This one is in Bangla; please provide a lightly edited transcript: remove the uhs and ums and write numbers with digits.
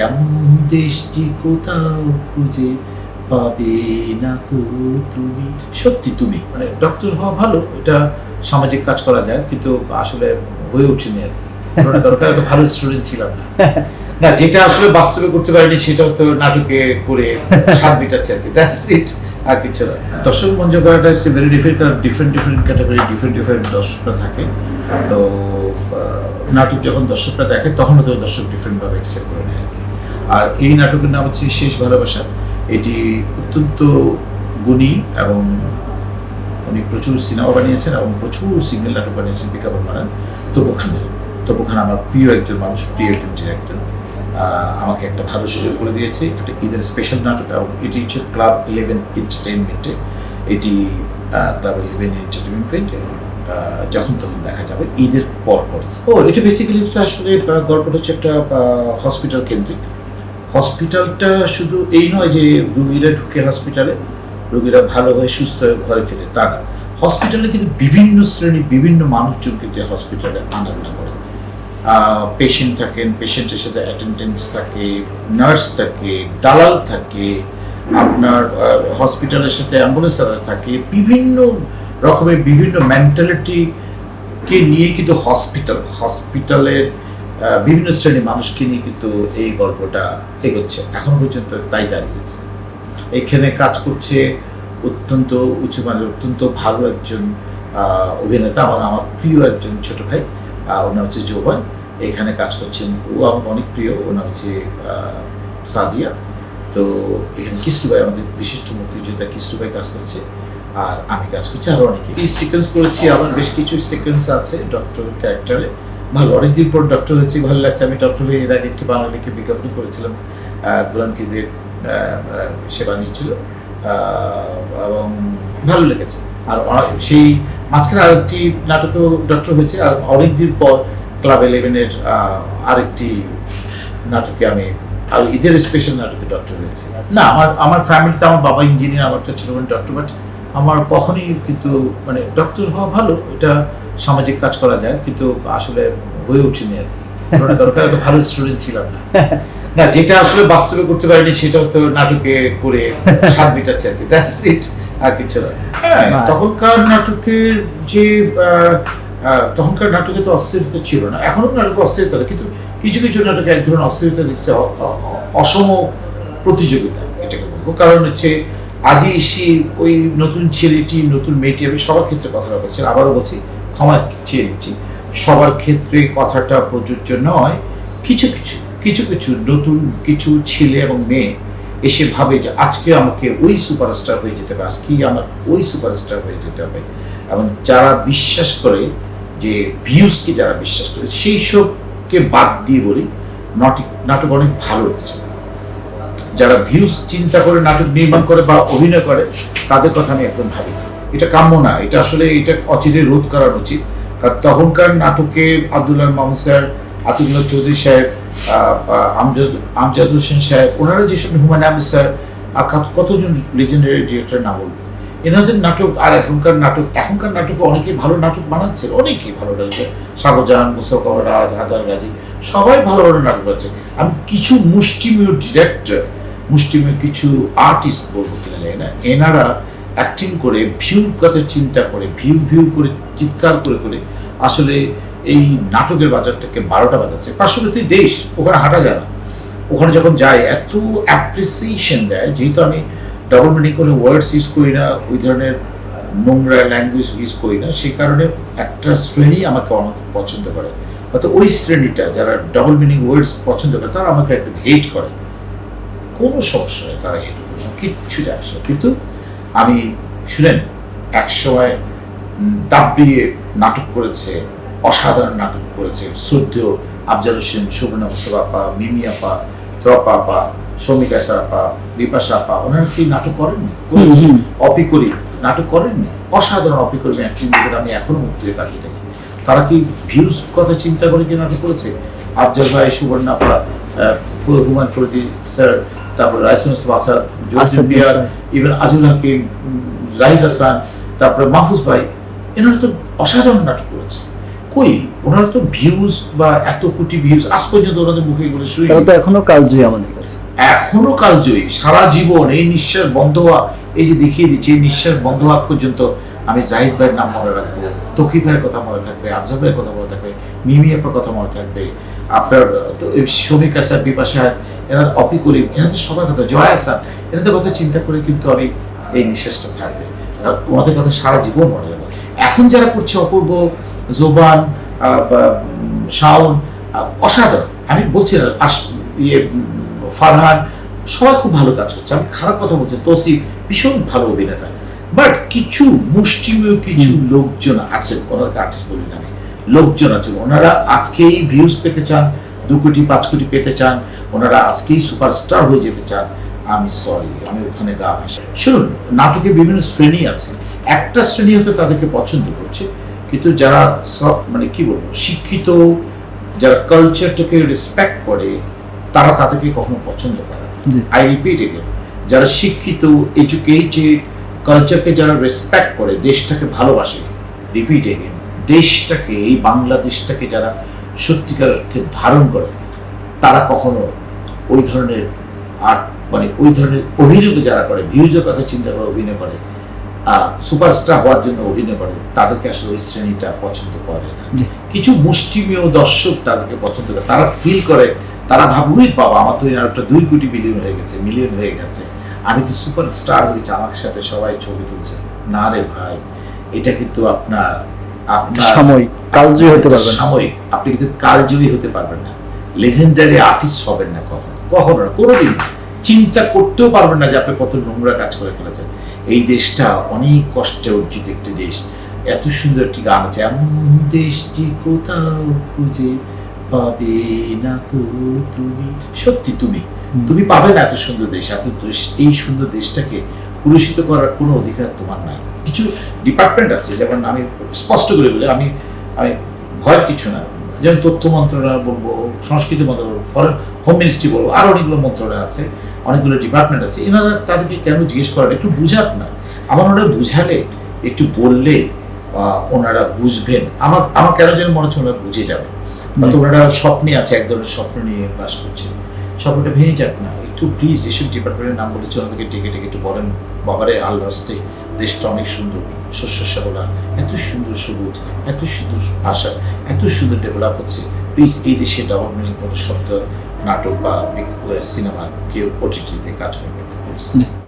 এমন দেশটি কোথাও খুঁজে পাবে না কো তুমি। সত্যি তুমি মানে ডক্টর হওয়া ভালো, এটা সামাজিক কাজ করা যায়, কিন্তু আসলে হয়ে ওঠেনি আর কি। কোনো কারো কারো ভালো স্টুডেন্ট ছিলাম না। না, যেটা আসলে বাস্তবে করতে পারিনি সেটা তো নাটকে করে স্বাদ মেটাচ্ছে আর কি, দ্যাটস ইট, আর কিছু না। দর্শক মঞ্চ করাটা is very difficult, different category, different দর্শকরা থাকে। তো নাটক যখন দর্শকরা দেখে তখনও তো দর্শক ডিফারেন্টভাবে অ্যাকসেপ্ট করে নেয়। আর এই নাটকের নাম হচ্ছে শেষ ভালোবাসা। এটি অত্যন্ত গুণী এবং উনি প্রচুর সিনেমা বানিয়েছেন এবং প্রচুর সিঙ্গেল নাটক বানিয়েছেন বিজ্ঞাপন বানান। তবু খান আমার প্রিয় একজন মানুষ, প্রিয় একজন ডিরেক্টর, আমাকে একটা ভালো সুযোগ করে দিয়েছে। একটা ঈদের স্পেশাল নাটক এবং এটি হচ্ছে ক্লাব 11 এন্টারটেইনমেন্টে। এটি ক্লাব 11 এন্টারটেইনমেন্টে যখন তখন দেখা যাবে ঈদের পরপরই। এটা বেসিক্যালি আসলে গল্পটা হচ্ছে একটা হসপিটাল কেন্দ্রিক। হসপিটালটা শুধু এই নয় যে রুগীরা ঢুকে হসপিটালে, রুগীরা ভালো হয়ে সুস্থ হয়ে ঘরে ফিরে, তা না। হসপিটালে কিন্তু বিভিন্ন শ্রেণীর বিভিন্ন মানুষজনকে যে হসপিটালে আনাগোনা করে। পেশেন্ট থাকেন, পেশেন্টের সাথে অ্যাটেন্ডেন্স থাকে, নার্স থাকে, দালাল থাকে, আপনার হসপিটালের সাথে অ্যাম্বুলেন্স থাকে, বিভিন্ন রকমের বিভিন্ন মেন্টালিটিকে নিয়ে কিন্তু হসপিটালের বিভিন্ন শ্রেণীর মানুষকে নিয়ে কিন্তু এই গল্পটা এগোচ্ছে, এখনো পর্যন্ত তাই দাঁড়িয়েছে। এখানে কাজ করছে অত্যন্ত উঁচুমানের, অত্যন্ত ভালো একজন অভিনেতা এবং আমার প্রিয় একজন ছোট ভাই, ওনার হচ্ছে জোবান। এখানে কাজ করছেন, ও আমার অনেক প্রিয়, ওনার হচ্ছে সাদিয়া। তো এখানে কিষ্টু ভাই, আমাদের বিশিষ্ট মুক্তিযোদ্ধা কিষ্টু ভাই কাজ করছে, আর আমি কাজ করছি, আরও অনেকে। এই সিকোয়েন্স করেছি, আমার বেশ কিছু সিকোয়েন্স আছে ডক্টর ক্যারেক্টারে। ভালো, অনেকদিন পর ডক্টর হয়েছি, ভালো লাগছে। আমি ডক্টর হয়ে এর আগে একটি বাঙালিকে বিজ্ঞাপন করেছিলাম, গোলাম কিবরির সে বানিয়েছিল, এবং ভালো লেগেছে। আর সেই মাঝখানে আরেকটি নাটকেও ডক্টর হয়েছে, আর অনেকদিন পর ক্লাব 11-এর আরেকটি নাটকে আমি আর ঈদের স্পেশাল নাটকে ডক্টর হয়েছে। না, আমার ফ্যামিলিতে আমার বাবা ইঞ্জিনিয়ার, আমার তো ছোটবেলা ডক্টর, বাট আমার কখনই কিন্তু মানে ডক্টর হওয়া ভালো, এটা সামাজিক কাজ করা যায়, কিন্তু আসলে হয়ে ওঠেনি আর কি। কোনো কারো কারো ভালো স্টুডেন্ট ছিলাম না। না, যেটা আসলে বাস্তবে করতে পারিনি সেটা তো নাটকে করে স্বাদ মেটাচ্ছে আর কি, দ্যাটস ইট, আর কিছু না। তখনকার নাটকের যে তখনকার নাটকে তো অস্থিরতা ছিল না, এখনো নাটকে অস্থিরতা, কিন্তু কিছু কিছু নাটকে এক ধরনের অস্থিরতা দিচ্ছে, অসম প্রতিযোগিতা এটাকে বলবো। কারণ হচ্ছে আজই এসে ওই নতুন ছেলেটি, নতুন মেয়েটি, আমি সবার ক্ষেত্রে কথাটা বলছি, আবারও বলছি, ক্ষমা চেয়ে নিচ্ছি, সবার ক্ষেত্রে কথাটা প্রযোজ্য নয়। কিছু কিছু নতুন কিছু ছেলে এবং মেয়ে এসে ভাবে যে আজকে আমাকে ওই সুপারস্টার হয়ে যেতে হবে, আজকেই আমার ওই সুপারস্টার হয়ে যেতে হবে। এবং যারা বিশ্বাস করে যে ভিউজকে, যারা বিশ্বাস করে সেই সবকে বাদ দিয়ে বলি নাটক অনেক ভালো হচ্ছে। যারা ভিউজ চিন্তা করে নাটক নির্মাণ করে বা অভিনয় করে তাদের কথা আমি একদম ভাবি না, এটা কাম্য না। এটা আসলে এটা অচিরে রোধ করা উচিত। কারণ তখনকার নাটকে আব্দুল্লাহ মাহমুদ স্যার, আতিকুল্লাহ চৌধুরী সাহেব, আমজাদ হোসেন সাহেব, ওনারা যেসব, হুমায়ুন আহমেদ স্যার, কতজন লিজেন্ডারি ডিরেক্টর না বলবো, এনাদের নাটক আর এখনকার নাটকে অনেকেই ভালো নাটক বানাচ্ছে, অনেকেই ভালো লাগছে। শাহজাহান, মুস্তফা রাজ, হাজার গাজী, সবাই ভালো ভালো নাটক বানাচ্ছে। আমি কিছু মুষ্টিমেয় ডিরেক্টর, মুষ্টিমেয় কিছু আর্টিস্ট বলবো কিনা যায় না, এনারা অ্যাক্টিং করে ভিউ কথা চিন্তা করে ভিউ করে চিৎকার করে আসলে এই নাটকের বাজারটাকে 12টা বাজাচ্ছে। পার্শ্ববর্তী দেশ, ওখানে হাঁটা যায় না, ওখানে যখন যায় এত অ্যাপ্রিসিয়েশন দেয়। যেহেতু আমি ডাবল মিনিং কোনো ওয়ার্ডস ইউজ করি না, ওই ধরনের নোংরা ল্যাঙ্গুয়েজ ইউজ করি না, সেই কারণে একটা শ্রেণী আমাকে অনেক পছন্দ করে। হয়তো ওই শ্রেণীটা যারা ডাবল মিনিং ওয়ার্ডস পছন্দ করে তারা আমাকে একদম হেট করে, কোনো সমস্যা নেই, তারা হেট করে, কিচ্ছু যায় আসে। কিন্তু আমি শুনেন, একসময় দাবিয়ে নাটক করেছে, অসাধারণ নাটক করেছে শ্রদ্ধেয় আফজাল হোসেন, সুবর্ণা মুস্তফা আপা, মিমি আপা, ত্রপা আপা, শমিকা আপা, বিপাশা আপা, ওনারা কি নাটক করেননি? অপিকরি নাটক করেননি? অসাধারণ অপিকর্মী অ্যাক্টিং দেখে আমি এখনো মুক্ত হয়ে কাটিয়ে থাকি। তারা কি ভিউজ কথা চিন্তা করে কি নাটক করেছে? আফজাল ভাই, সুবর্ণা আপা, হুমায়ুন ফরিদি স্যার, তারপরে রাইসুল আসাদ, ইভেন আজিউল হাকিম, জাহিদ হাসান, তারপরে মাহফুজ ভাই, এনারা তো অসাধারণ নাটক করেছে। কই ওনারা তো ভিউজ বা এত কোটি ভিউজ আজ পর্যন্ত ওনাদের মুখে এগুলো শুনি, তারা তো এখনো কালজয়ী আমাদের কাছে। এখনো কালজয়ী। সারা জীবন এই নিঃশ্বাস বন্ধ হওয়া, এই যে দেখিয়ে দিচ্ছি, এই নিঃশ্বাস বন্ধ হওয়া পর্যন্ত আমি জাহিদ ভাইয়ের নাম মনে রাখবো, তৌকির ভাইয়ের কথা মনে থাকবে, আফজাল ভাইয়ের কথা মনে থাকবে, মিমি আপার কথা মনে থাকবে, আপনার শমীক হাসান, বিপাশা, এনাদের অপি করিম, এনাদের সবার কথা, জয় হাসান, এনাদের কথা চিন্তা করে কিন্তু আমি এই নিঃশ্বাসটা থাকবে, ওনাদের কথা সারা জীবন মনে রাখবো। এখন যারা করছে অপূর্ব, জোবান, শাওন, অসাধারণ। আমি বলছি না ফারহান, সবাই খুব ভালো কাজ করছে, আমি খারাপ কথা বলছি, তৌসিফ ভীষণ ভালো অভিনেতা, বাট কিছু মুষ্টিমেয় কিছু লোকজন আছেন, ওনাকে আর্টিস্ট বলি না আমি, লোকজন আছেন, ওনারা আজকেই ভিউজ পেতে চান, 2 কোটি 5 কোটি পেতে চান, ওনারা আজকেই সুপারস্টার হয়ে যেতে চান। আমি সরি, আমি ওখানে গা ভাসি। শুনুন, নাটকে বিভিন্ন শ্রেণী আছে, একটা শ্রেণী হয়তো তাদেরকে পছন্দ করছে, কিন্তু যারা মানে কি বলবো, শিক্ষিত, যারা কালচারটাকে রেসপেক্ট করে, তারা তাদেরকে কখনো পছন্দ করে না। আই রিপিট এগেন, যারা শিক্ষিত, এডুকেটেড, কালচারকে যারা রেসপেক্ট করে, দেশটাকে ভালোবাসে, রিপিট এগেন, দেশটাকে, এই বাংলাদেশটাকে যারা সত্যিকার অর্থে ধারণ করে, তারা কখনো ওই ধরনের আর্ট মানে ওই ধরনের অভিনয় যারা করে, ভিউজের কথা চিন্তা করে অভিনয় করে, সুপারস্টার হওয়ার জন্য অভিনয় করে, তাদেরকে আসলে ওই শ্রেণীটা পছন্দ করে না। কিছু মুষ্টিমেয় দর্শক তাদেরকে পছন্দ করে, তারা ফিল করে, তারা ভাবুই বাবা আমার তো একটা 2 কোটি মিলিয়ন হয়ে গেছে, আমি তো সুপারস্টার হয়েছি, আমার সাথে সবাই ছবি তুলছে। না রে ভাই, এটা কিন্তু আপনার সাময়িক, কালজয়ী হতে পারবেন, সাময়িক, আপনি কিন্তু কালজয়ী হতে পারবেন না, লেজেন্ডারি আর্টিস্ট হবেন না কখনো না, কোনোদিন চিন্তা করতেও পারবেন না যে আপনি কত নোংরা কাজ করে ফেলেছেন। এই দেশটা অনেক কষ্টে অর্জিত একটি দেশ, এত সুন্দর একটি গান আছে, এমন দেশটি কোথাও খুঁজে পাবে না কো তুমি, সত্যি তুমি পাবে না এত সুন্দর দেশ, এই সুন্দর দেশটাকে পুরস্কৃত করার কোনো অধিকার তোমার নাই। কিছু ডিপার্টমেন্ট আছে, যেমন আমি স্পষ্ট করে বলি, আমি ভয়ের কিছু না, যেমন তথ্য মন্ত্রণালয় বলবো, সংস্কৃতি মন্ত্রণালয় বলবো, হোম মিনিস্ট্রি বলবো, আরো অনেকগুলো মন্ত্রণালয় আছে, অনেকগুলো ডিপার্টমেন্ট আছে, এনারা তাদেরকে কেন জিজ্ঞেস করেন, একটু বুঝাক না, আমার ওনারা বুঝালে, একটু বললে ওনারা বুঝবেন। আমার কেন যেন মনে হচ্ছে ওনারা বুঝে যাবে, হয়তো ওনারা স্বপ্নে আছে, এক ধরনের স্বপ্ন নিয়ে বাস করছে, স্বপ্নটা ভেঙে যাক না। একটু প্লিজ এসব ডিপার্টমেন্টের নাম বলেছে, ওনাদেরকে ডেকে একটু বলেন, বাবারে আল্লাহর রাস্তে দেশটা অনেক সুন্দর, শস্য শ্যামলা, এত সুন্দর সবুজ, এত সুন্দর ভাষা, এত সুন্দর ডেভেলপ হচ্ছে, প্লিজ এই দেশে ডাবল মিনিং কোনো শব্দ, নাটক বা সিনেমা কেউ ওটিটিতে কাজ করবে না প্লিজ।